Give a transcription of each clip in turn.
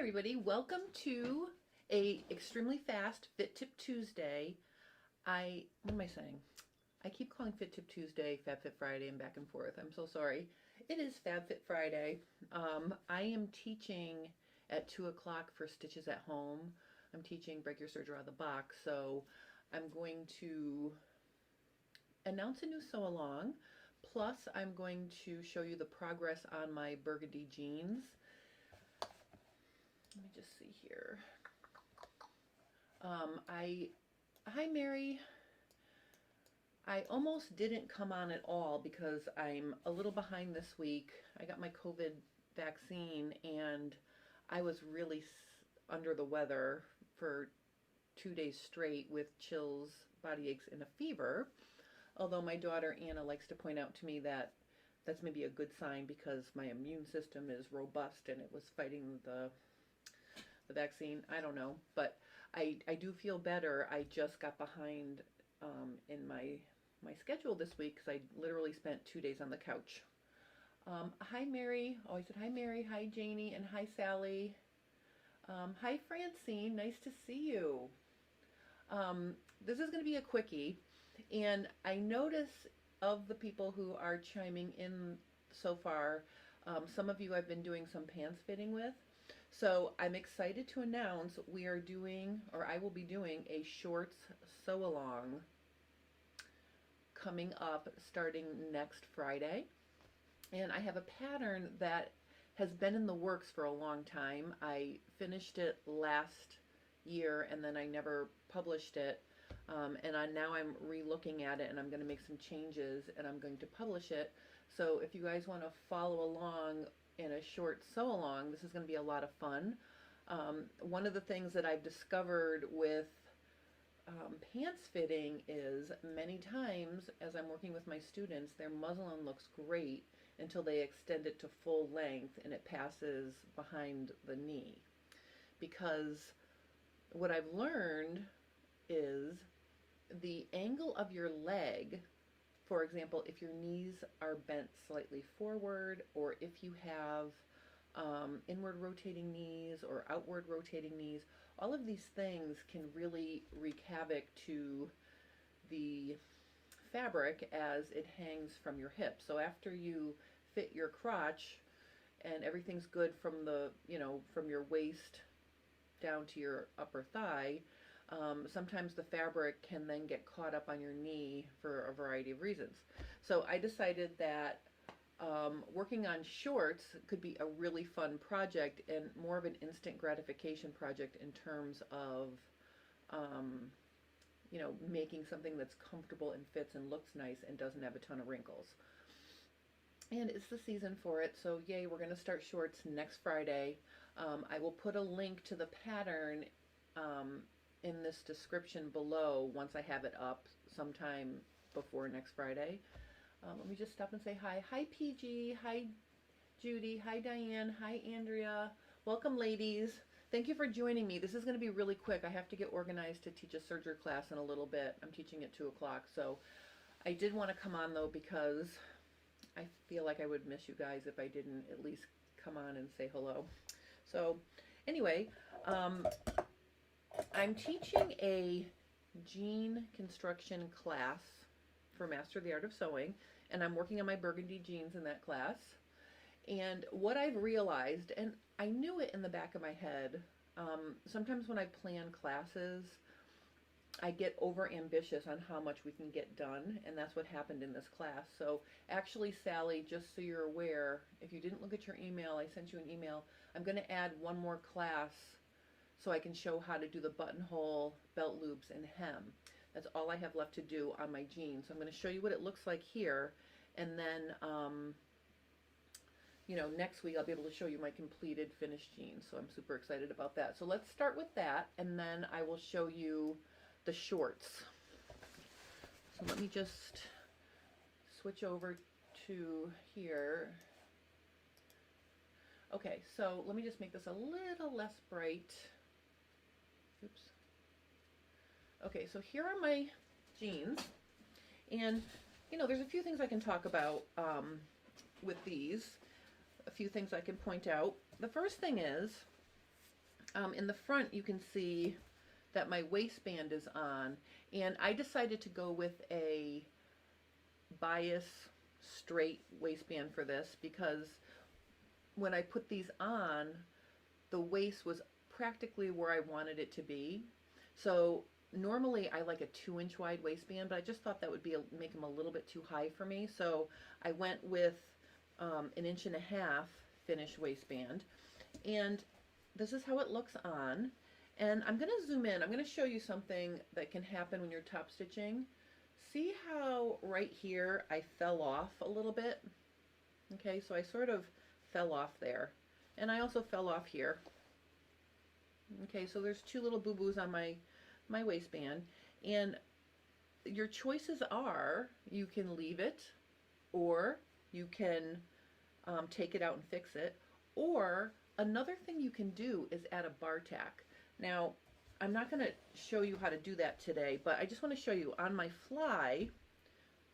Everybody, welcome to a extremely fast Fit Tip Tuesday. What am I saying? I keep calling Fit Tip Tuesday Fab Fit Friday and back and forth. I'm so sorry. It is Fab Fit Friday. I am teaching at 2 o'clock for Stitches at Home. I'm teaching Break Your Serger Out of the Box, so I'm going to announce a new sew along. Plus, I'm going to show you the progress on my Burgandy Jeans. Let me just see here. Hi Mary. I almost didn't come on at all because I'm a little behind this week. I got my COVID vaccine and I was really under the weather for 2 days straight with chills, body aches, and a fever. Although my daughter Anna likes to point out to me that that's maybe a good sign because my immune system is robust and it was fighting the vaccine. I don't know, but I do feel better. I just got behind in my schedule this week because I literally spent 2 days on the couch. Hi Mary. Oh, I said hi Mary, hi Janie, and hi Sally. Hi Francine, nice to see you. This is going to be a quickie, and I notice of the people who are chiming in so far, some of you I've been doing some pants fitting with. So I'm excited to announce we are doing, or I will be doing, a shorts sew along coming up starting next Friday. And I have a pattern that has been in the works for a long time. I finished it last year and then I never published it. Now I'm re-looking at it and I'm going to make some changes and I'm going to publish it. So if you guys want to follow along in a short sew along, this is going to be a lot of fun. One of the things that I've discovered with pants fitting is many times as I'm working with my students, their muslin looks great until they extend it to full length and it passes behind the knee. Because what I've learned is the angle of your leg, for example, if your knees are bent slightly forward, or if you have inward rotating knees or outward rotating knees, all of these things can really wreak havoc to the fabric as it hangs from your hip. So after you fit your crotch and everything's good from the, from your waist down to your upper thigh, sometimes the fabric can then get caught up on your knee for a variety of reasons. So I decided that working on shorts could be a really fun project and more of an instant gratification project in terms of, making something that's comfortable and fits and looks nice and doesn't have a ton of wrinkles. And it's the season for it, so yay, we're going to start shorts next Friday. I will put a link to the pattern in this description below once I have it up sometime before next Friday. Let me just stop and say hi. Hi PG, hi Judy, hi Diane, hi Andrea. Welcome ladies. Thank you for joining me. This is going to be really quick. I have to get organized to teach a serger class in a little bit. I'm teaching at 2 o'clock, so I did want to come on though because I feel like I would miss you guys if I didn't at least come on and say hello. So anyway, I'm teaching a jean construction class for Master the Art of Sewing, and I'm working on my Burgandy jeans in that class. And what I've realized, and I knew it in the back of my head, sometimes when I plan classes, I get over ambitious on how much we can get done, and that's what happened in this class. So actually, Sally, just so you're aware, if you didn't look at your email, I sent you an email, I'm going to add one more class so I can show how to do the buttonhole, belt loops, and hem. That's all I have left to do on my jeans. So I'm going to show you what it looks like here, and then next week I'll be able to show you my completed finished jeans. So I'm super excited about that. So let's start with that, and then I will show you the shorts. So let me just switch over to here. Okay, so let me just make this a little less bright. Oops. Okay, so here are my jeans, and there's a few things I can talk about with these, a few things I can point out. The first thing is In the front you can see that my waistband is on, and I decided to go with a bias straight waistband for this because when I put these on, the waist was practically where I wanted it to be. So normally I like a 2-inch wide waistband, but I just thought that would be make them a little bit too high for me. So I went with 1.5-inch finished waistband, and this is how it looks on. And I'm going to zoom in. I'm going to show you something that can happen when you're top stitching. See how right here I fell off a little bit? Okay, so I sort of fell off there. And I also fell off here. Okay, so there's 2 little boo-boos on my waistband. And your choices are, you can leave it, or you can take it out and fix it, or another thing you can do is add a bar tack. Now, I'm not going to show you how to do that today, but I just want to show you on my fly,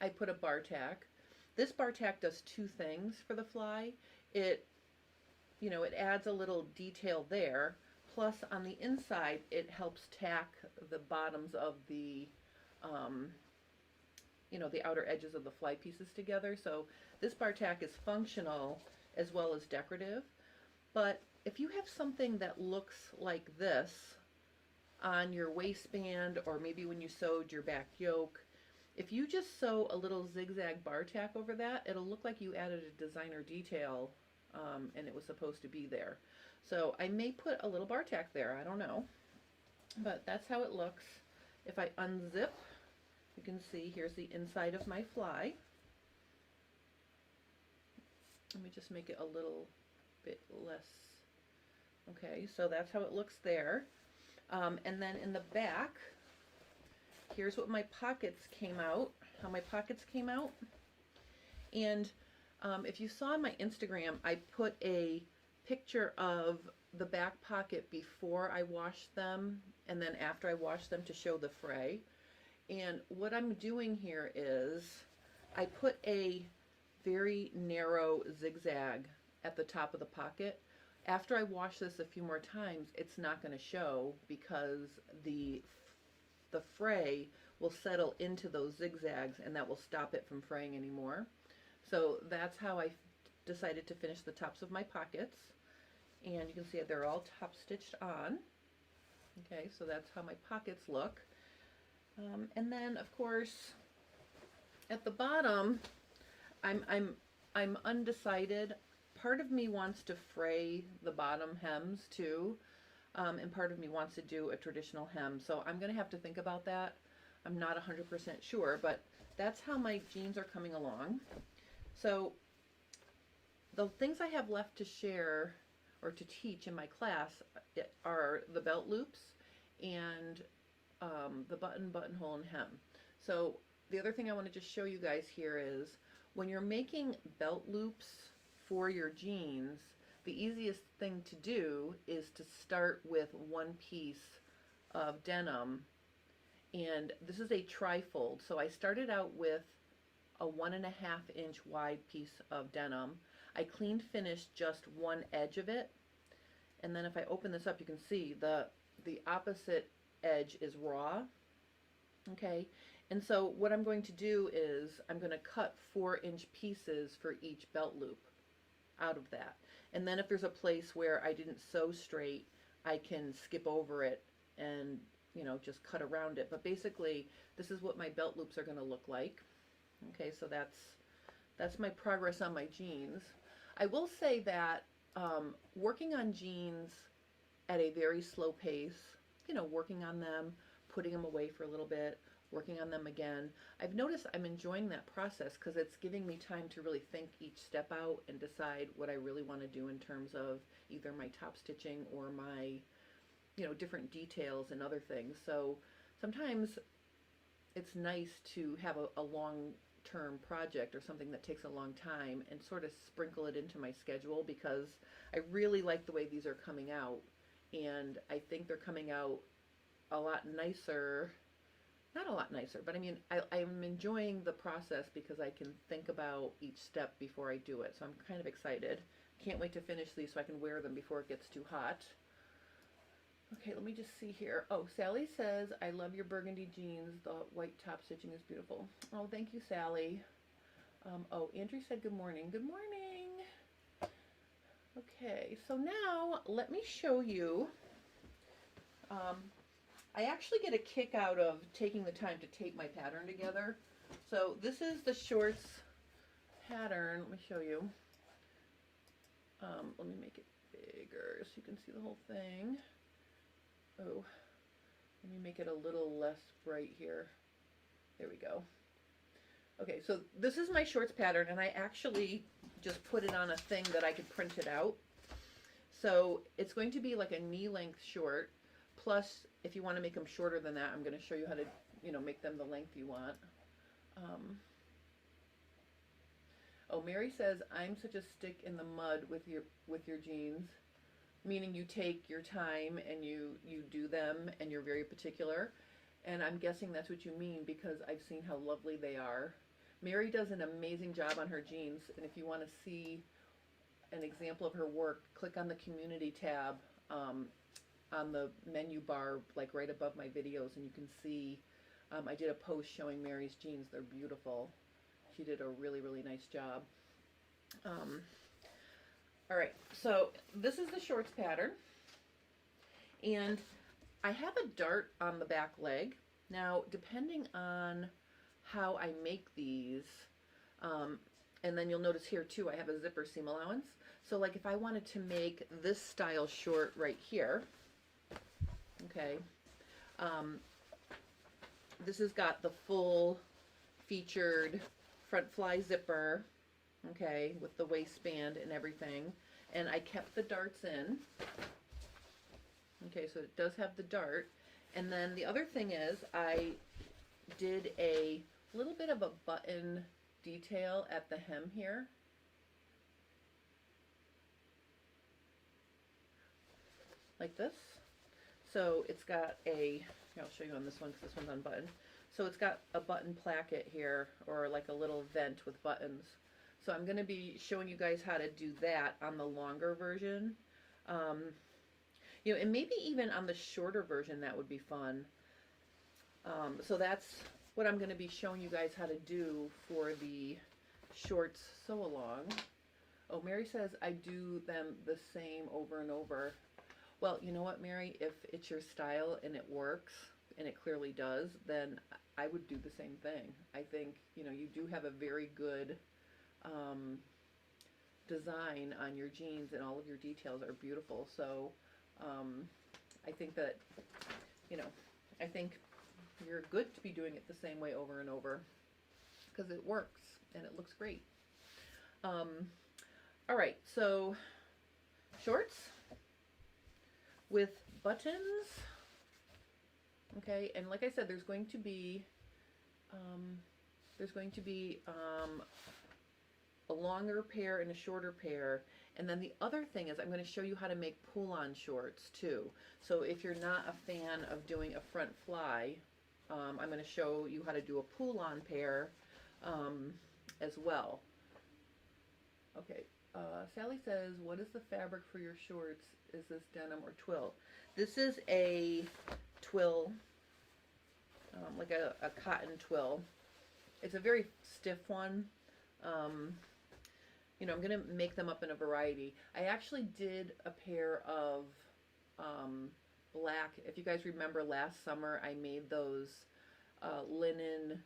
I put a bar tack. This bar tack does 2 things for the fly. It adds a little detail there, plus on the inside, it helps tack the bottoms of the, the outer edges of the fly pieces together. So this bar tack is functional as well as decorative. But if you have something that looks like this on your waistband, or maybe when you sewed your back yoke, if you just sew a little zigzag bar tack over that, it'll look like you added a designer detail and it was supposed to be there. So I may put a little bar tack there, I don't know. But that's how it looks. If I unzip, you can see here's the inside of my fly. Let me just make it a little bit less. Okay, so that's how it looks there. And then in the back, here's what my pockets came out, how my pockets came out. And if you saw on my Instagram, I put a picture of the back pocket before I washed them and then after I washed them to show the fray. And what I'm doing here is I put a very narrow zigzag at the top of the pocket. After I wash this a few more times, it's not going to show because the fray will settle into those zigzags and that will stop it from fraying anymore. So that's how I decided to finish the tops of my pockets. And you can see they're all top stitched on. Okay, so that's how my pockets look. And then of course at the bottom I'm undecided. Part of me wants to fray the bottom hems too, and part of me wants to do a traditional hem. So I'm going to have to think about that. I'm not 100% sure, but that's how my jeans are coming along. So the things I have left to share or to teach in my class are the belt loops and the buttonhole and hem. So the other thing I want to just show you guys here is when you're making belt loops for your jeans, the easiest thing to do is to start with one piece of denim, and this is a trifold. So I started out with a 1.5-inch wide piece of denim. I clean finished just one edge of it, and then if I open this up, you can see the opposite edge is raw. Okay, and so what I'm going to do is I'm going to cut 4-inch pieces for each belt loop out of that. And then if there's a place where I didn't sew straight, I can skip over it and just cut around it. But basically this is what my belt loops are going to look like. Okay, so that's my progress on my jeans. I will say that working on jeans at a very slow pace, working on them, putting them away for a little bit, working on them again, I've noticed I'm enjoying that process because it's giving me time to really think each step out and decide what I really want to do in terms of either my top stitching or my different details and other things. So sometimes it's nice to have a long-term project or something that takes a long time and sort of sprinkle it into my schedule, because I really like the way these are coming out, and I think they're coming out a lot nicer. Not a lot nicer, but I mean, I'm enjoying the process because I can think about each step before I do it. So I'm kind of excited. Can't wait to finish these so I can wear them before it gets too hot. Okay, let me just see here. Oh, Sally says, I love your burgundy jeans. The white top stitching is beautiful. Oh, thank you, Sally. Oh, Andrew said good morning. Good morning. Okay, so now let me show you. I actually get a kick out of taking the time to tape my pattern together. So this is the shorts pattern. Let me show you. Let me make it bigger so you can see the whole thing. Oh, let me make it a little less bright here. There we go. Okay, so this is my shorts pattern, and I actually just put it on a thing that I could print it out. So it's going to be like a knee-length short, plus if you want to make them shorter than that, I'm going to show you how to, make them the length you want. Oh, Mary says, I'm such a stick in the mud with your jeans, meaning you take your time and you do them and you're very particular. And I'm guessing that's what you mean because I've seen how lovely they are. Mary does an amazing job on her jeans, and if you want to see an example of her work, click on the community tab on the menu bar, like right above my videos, and you can see I did a post showing Mary's jeans. They're beautiful. She did a really, really nice job. All right, so this is the shorts pattern, and I have a dart on the back leg. Now, depending on how I make these, and then you'll notice here too, I have a zipper seam allowance. So like if I wanted to make this style short right here, okay, this has got the full featured front fly zipper, okay, with the waistband and everything, and I kept the darts in. Okay, so it does have the dart. And then the other thing is I did a little bit of a button detail at the hem here. Like this. So it's got a, here, I'll show you on this one because this one's unbuttoned. So it's got a button placket here, or like a little vent with buttons. So I'm going to be showing you guys how to do that on the longer version. And maybe even on the shorter version that would be fun. So that's what I'm going to be showing you guys how to do for the shorts sew along. Oh, Mary says I do them the same over and over. Well, you know what, Mary? If it's your style and it works, and it clearly does, then I would do the same thing. I think, you do have a very good design on your jeans, and all of your details are beautiful. So I think that, I think you're good to be doing it the same way over and over because it works and it looks great. All right, so shorts with buttons. Okay, and like I said, there's going to be a longer pair and a shorter pair. And then the other thing is I'm going to show you how to make pull-on shorts too. So if you're not a fan of doing a front fly, I'm going to show you how to do a pull-on pair as well. Okay, Sally says, what is the fabric for your shorts? Is this denim or twill? This is a twill, like a cotton twill. It's a very stiff one. I'm going to make them up in a variety. I actually did a pair of black, if you guys remember last summer, I made those linen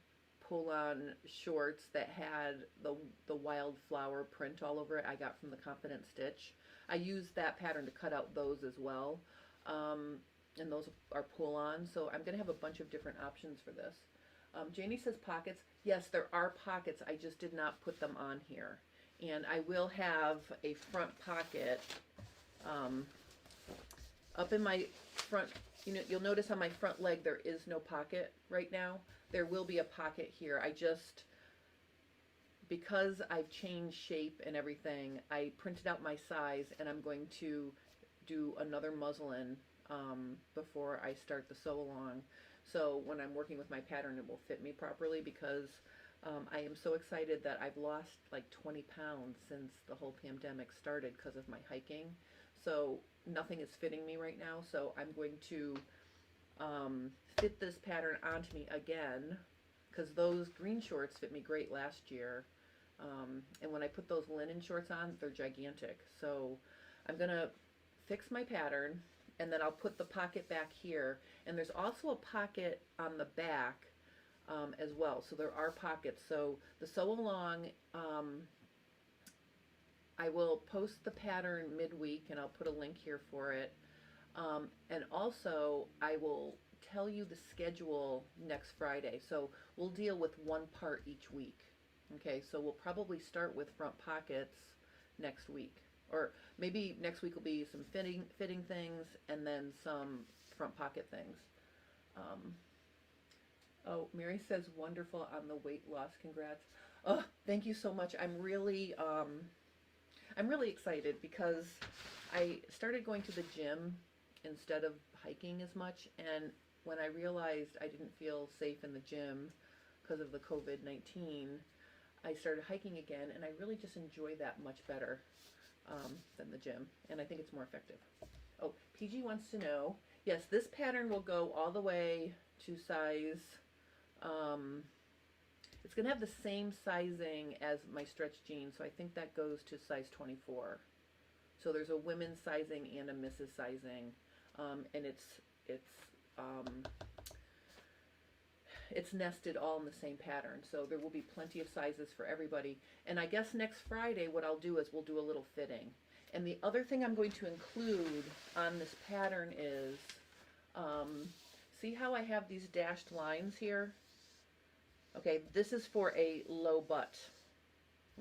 pull-on shorts that had the wildflower print all over it. I got from the Confident Stitch. I used that pattern to cut out those as well. And those are pull-on, so I'm going to have a bunch of different options for this. Janie says pockets. Yes, there are pockets. I just did not put them on here. And I will have a front pocket up in my front. You'll notice on my front leg there is no pocket right now. There will be a pocket here. Because I've changed shape and everything, I printed out my size, and I'm going to do another muslin before I start the sew along. So when I'm working with my pattern, it will fit me properly, because I am so excited that I've lost like 20 pounds since the whole pandemic started because of my hiking. so nothing is fitting me right now, so I'm going to fit this pattern onto me again, because those green shorts fit me great last year. And when I put those linen shorts on, they're gigantic. So I'm going to fix my pattern, and then I'll put the pocket back here. And there's also a pocket on the back as well. So there are pockets. So the sew along, I will post the pattern midweek, and I'll put a link here for it. And also, I will tell you the schedule next Friday. So we'll deal with one part each week. Okay, so we'll probably start with front pockets next week. Or maybe next week will be some fitting things, and then some front pocket things. Oh, Mary says wonderful on the weight loss. Congrats. Oh, thank you so much. I'm really excited because I started going to the gym instead of hiking as much, and when I realized I didn't feel safe in the gym because of the COVID-19, I started hiking again, and I really just enjoy that much better than the gym, and I think it's more effective. Oh, PG wants to know, yes, this pattern will go all the way to size, it's going to have the same sizing as my stretch jeans, so I think that goes to size 24. So there's a women's sizing and a Mrs. sizing, and it's nested all in the same pattern, so there will be plenty of sizes for everybody. And I guess next Friday what I'll do is we'll do a little fitting. And the other thing I'm going to include on this pattern is, see how I have these dashed lines here? Okay, this is for a low butt.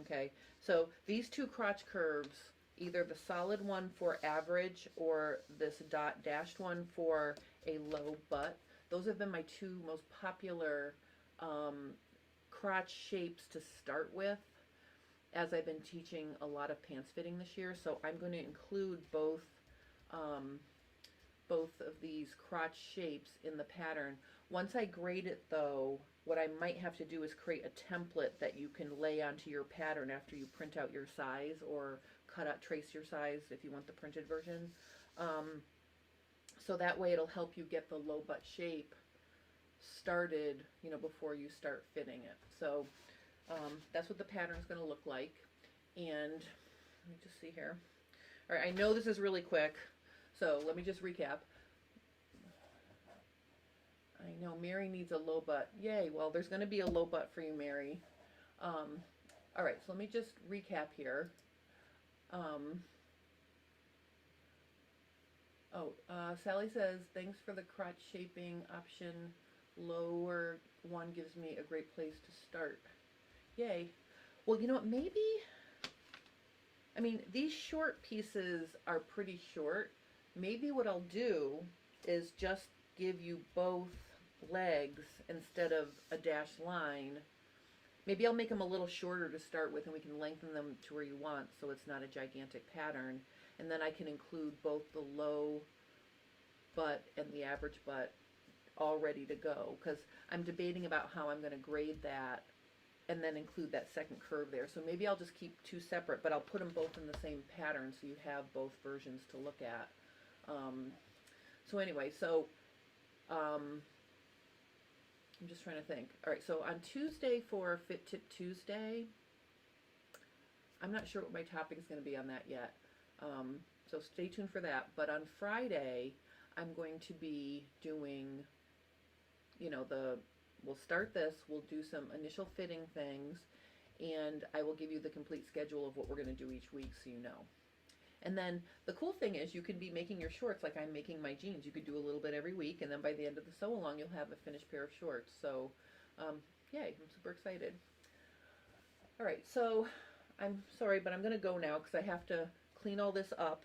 Okay, so these two crotch curves, either the solid one for average or this dashed one for a low butt, those have been my two most popular crotch shapes to start with as I've been teaching a lot of pants fitting this year. So I'm going to include both of these crotch shapes in the pattern. Once I grade it though, what I might have to do is create a template that you can lay onto your pattern after you print out your size, or trace your size if you want the printed version. So that way it'll help you get the low butt shape started, you know, before you start fitting it. So that's what the pattern's going to look like. And let me just see here. All right, I know this is really quick, so let me just recap. I know Mary needs a low butt. Yay, well, there's going to be a low butt for you, Mary. All right, so let me just recap here. Sally says, thanks for the crotch shaping option. Lower one gives me a great place to start. Yay. Well, you know what, maybe, I mean, these short pieces are pretty short. Maybe what I'll do is just give you both legs instead of a dashed line. Maybe I'll make them a little shorter to start with, and we can lengthen them to where you want so it's not a gigantic pattern. And then I can include both the low butt and the average butt all ready to go, because I'm debating about how I'm going to grade that and then include that second curve there. So maybe I'll just keep two separate, but I'll put them both in the same pattern so you have both versions to look at. So anyway, so I'm just trying to think. All right, so on Tuesday for Fit Tip Tuesday, I'm not sure what my topic is going to be on that yet. So stay tuned for that. But on Friday, I'm going to be doing, you know, we'll start this, we'll do some initial fitting things, and I will give you the complete schedule of what we're going to do each week so you know. And then the cool thing is you can be making your shorts like I'm making my jeans. You could do a little bit every week, and then by the end of the sew along, you'll have a finished pair of shorts. So, yay, I'm super excited. All right, so I'm sorry, but I'm going to go now because I have to clean all this up,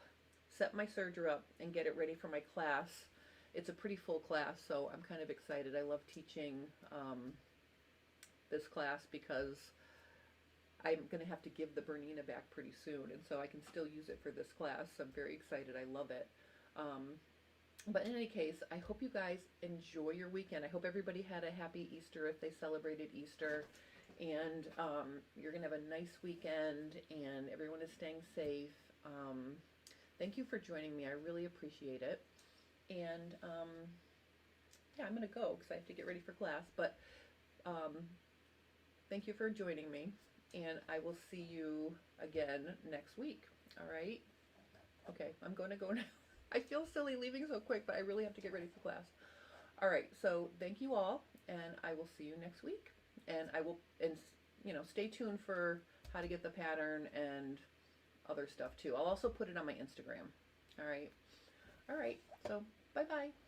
set my serger up, and get it ready for my class. It's a pretty full class, so I'm kind of excited. I love teaching this class because I'm going to have to give the Bernina back pretty soon, and so I can still use it for this class. I'm very excited. I love it. But in any case, I hope you guys enjoy your weekend. I hope everybody had a happy Easter if they celebrated Easter, and you're going to have a nice weekend, and everyone is staying safe. thank you for joining me. I really appreciate it. And yeah, I'm going to go because I have to get ready for class. But um, thank you for joining me. And I will see you again next week. All right? Okay, I'm going to go now. I feel silly leaving so quick, but I really have to get ready for class. All right, so thank you all, and I will see you next week. And I will, and stay tuned for how to get the pattern and other stuff too. I'll also put it on my Instagram. All right. All right. So, bye-bye.